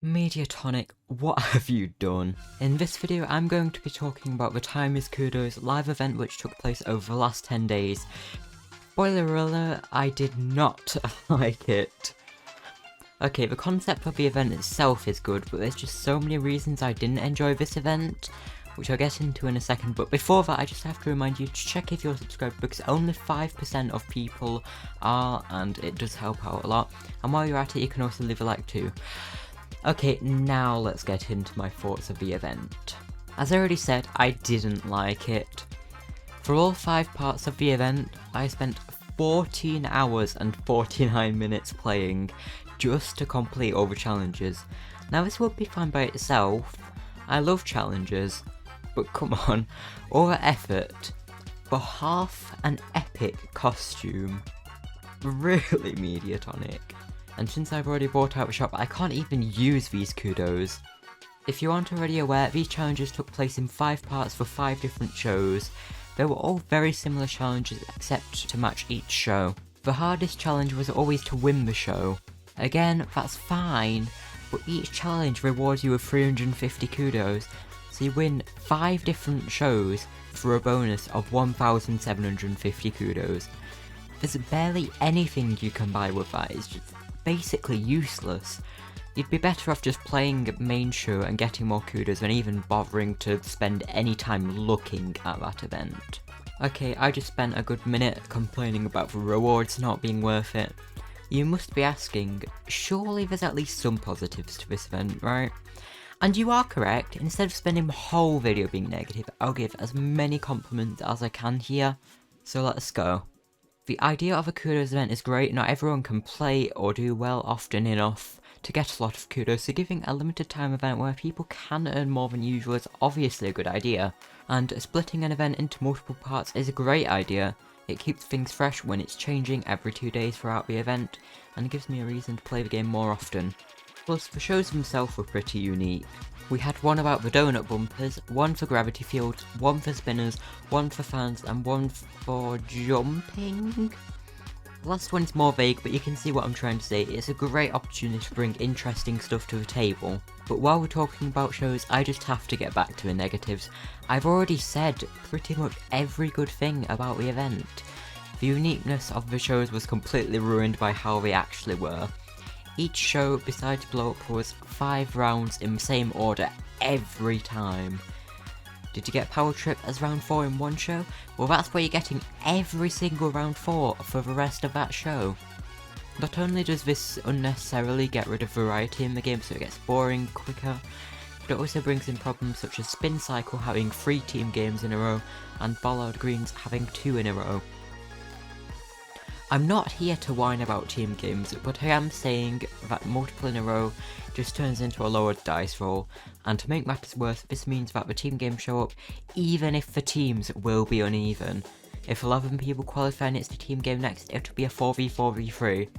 Mediatonic, what have you done? In this video I'm going to be talking about the Time is Kudos live event which took place over the last 10 days. Spoiler alert, I did not like it. Okay, the concept of the event itself is good, but there's just so many reasons I didn't enjoy this event, which I'll get into in a second. But before that, I just have to remind you to check if you're subscribed, because only 5% of people are, and it does help out a lot. And while you're at it, you can also leave a like too. Okay, now let's get into my thoughts of the event. As I already said, I didn't like it. For all 5 parts of the event, I spent 14 hours and 49 minutes playing just to complete all the challenges. Now this would be fine by itself, I love challenges, but come on, all the effort for half an epic costume. Really, Mediatonic. And since I've already bought out the shop, I can't even use these kudos. If you aren't already aware, these challenges took place in 5 parts for 5 different shows. They were all very similar challenges except to match each show. The hardest challenge was always to win the show. Again, that's fine, but each challenge rewards you with 350 kudos, so you win 5 different shows for a bonus of 1,750 kudos. There's barely anything you can buy with that, it's just basically useless. You'd be better off just playing main show and getting more kudos than even bothering to spend any time looking at that event. Okay, I just spent a good minute complaining about the rewards not being worth it. You must be asking, surely there's at least some positives to this event, right? And you are correct. Instead of spending the whole video being negative, I'll give as many compliments as I can here. So let's go. The idea of a kudos event is great. Not everyone can play or do well often enough to get a lot of kudos, so giving a limited time event where people can earn more than usual is obviously a good idea. And splitting an event into multiple parts is a great idea. It keeps things fresh when it's changing every 2 days throughout the event, and gives me a reason to play the game more often. Plus, the shows themselves were pretty unique. We had one about the donut bumpers, one for gravity fields, one for spinners, one for fans, and one for jumping? The last one's more vague, but you can see what I'm trying to say. It's a great opportunity to bring interesting stuff to the table. But while we're talking about shows, I just have to get back to the negatives. I've already said pretty much every good thing about the event. The uniqueness of the shows was completely ruined by how they actually were. Each show, besides Blow Up, was 5 rounds in the same order every time. Did you get Power Trip as round 4 in one show? Well, that's where you're getting every single round 4 for the rest of that show. Not only does this unnecessarily get rid of variety in the game so it gets boring quicker, but it also brings in problems such as Spin Cycle having 3 team games in a row and Bollard Greens having 2 in a row. I'm not here to whine about team games, but I am saying that multiple in a row just turns into a lowered dice roll, and to make matters worse, this means that the team games show up even if the teams will be uneven. If 11 people qualify and it's the team game next, it'll be a 4v4v3.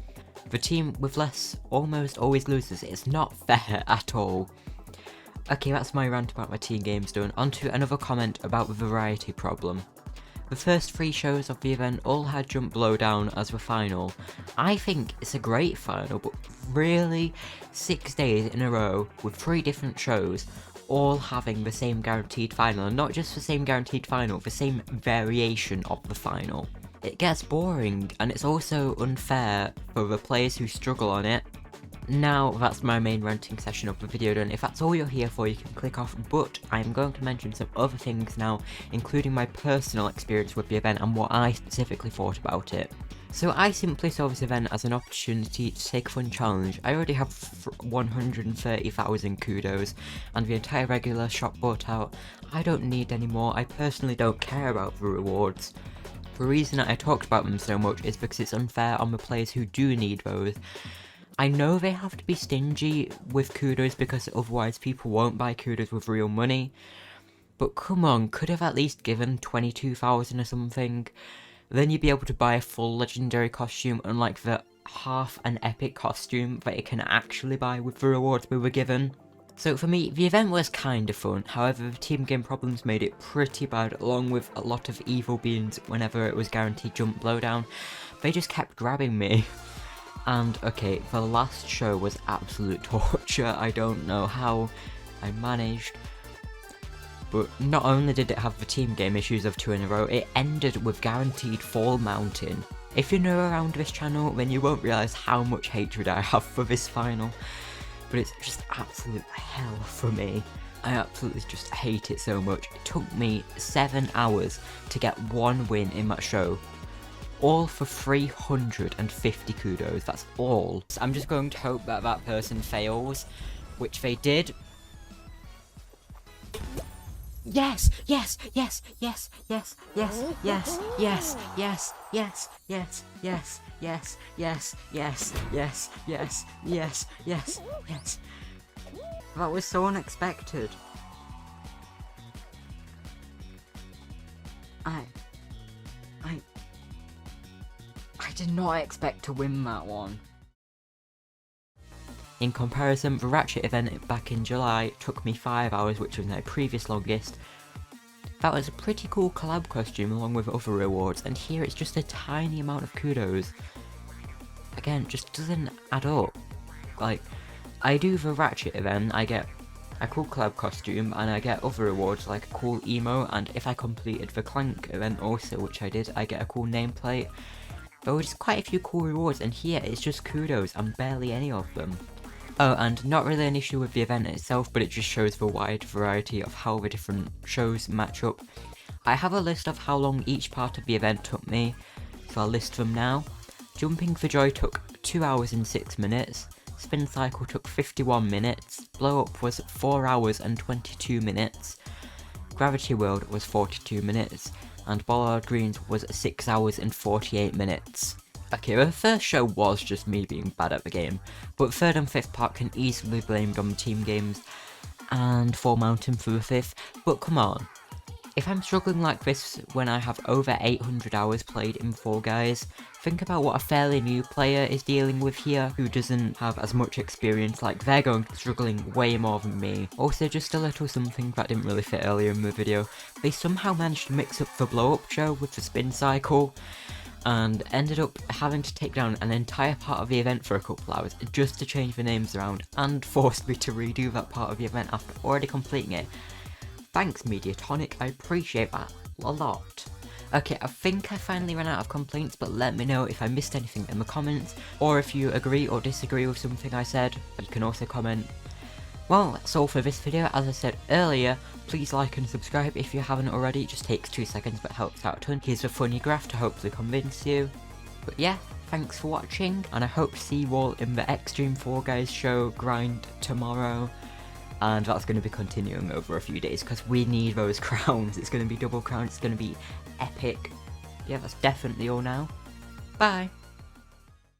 The team with less almost always loses. It's not fair at all. Okay, that's my rant about my team games done. On to another comment about the variety problem. The first 3 shows of the event all had Jump Blowdown as the final. I think it's a great final, but really, 6 days in a row with 3 different shows all having the same guaranteed final, and not just the same guaranteed final, the same variation of the final. It gets boring, and it's also unfair for the players who struggle on it. Now that's my main ranting session of the video done. If that's all you're here for, you can click off, but I'm going to mention some other things now, including my personal experience with the event and what I specifically thought about it. So I simply saw this event as an opportunity to take a fun challenge. I already have 130,000 kudos and the entire regular shop bought out. I don't need any more. I personally don't care about the rewards. The reason I talked about them so much is because it's unfair on the players who do need those. I know they have to be stingy with kudos because otherwise people won't buy kudos with real money, but come on, could have at least given 22,000 or something. Then you'd be able to buy a full legendary costume, unlike the half an epic costume that you can actually buy with the rewards we were given. So for me, the event was kinda fun, however the team game problems made it pretty bad, along with a lot of evil beans whenever it was guaranteed Jump Blowdown. They just kept grabbing me. And okay, the last show was absolute torture. I don't know how I managed. But not only did it have the team game issues of 2 in a row, it ended with guaranteed Fall Mountain. If you're new around this channel, then you won't realise how much hatred I have for this final. But it's just absolute hell for me. I absolutely just hate it so much. It took me 7 hours to get 1 win in that show. All for 350 kudos, that's all. So I'm just going to hope that that person fails, which they did. Yes, yes, yes, yes, yes, yes, yes, yes, yes, yes, yes, yes, yes, yes, yes, yes, yes, yes, yes, yes. That was so unexpected. I did not expect to win that one. In comparison, the Ratchet event back in July took me 5 hours, which was my previous longest. That was a pretty cool collab costume along with other rewards, and here it's just a tiny amount of kudos. Again, just doesn't add up. Like, I do the Ratchet event, I get a cool collab costume, and I get other rewards like a cool emo, and if I completed the Clank event also, which I did, I get a cool nameplate. There were just quite a few cool rewards, and here it's just kudos and barely any of them. Oh, and not really an issue with the event itself, but it just shows the wide variety of how the different shows match up. I have a list of how long each part of the event took me, so I'll list them now. Jumping for Joy took 2 hours and 6 minutes, Spin Cycle took 51 minutes, Blow Up was 4 hours and 22 minutes, Gravity World was 42 minutes, and Bollard Greens was 6 hours and 48 minutes. Okay, the first show was just me being bad at the game, but third and fifth part can easily be blamed on the team games, and Fall Mountain for the fifth, but come on. If I'm struggling like this when I have over 800 hours played in Fall Guys, think about what a fairly new player is dealing with here, who doesn't have as much experience, like they're going struggling way more than me. Also, just a little something that didn't really fit earlier in the video, they somehow managed to mix up the blow up show with the spin cycle, and ended up having to take down an entire part of the event for a couple hours just to change the names around, and forced me to redo that part of the event after already completing it. Thanks Mediatonic, I appreciate that a lot. Okay, I think I finally ran out of complaints, but let me know if I missed anything in the comments, or if you agree or disagree with something I said, you can also comment. Well, that's all for this video. As I said earlier, please like and subscribe if you haven't already. It just takes 2 seconds but helps out a ton. Here's a funny graph to hopefully convince you. But yeah, thanks for watching, and I hope to see you all in the Extreme 4 Guys show grind tomorrow. And that's going to be continuing over a few days because we need those crowns. It's going to be double crowns, it's going to be epic. Yeah, that's definitely all now. Bye!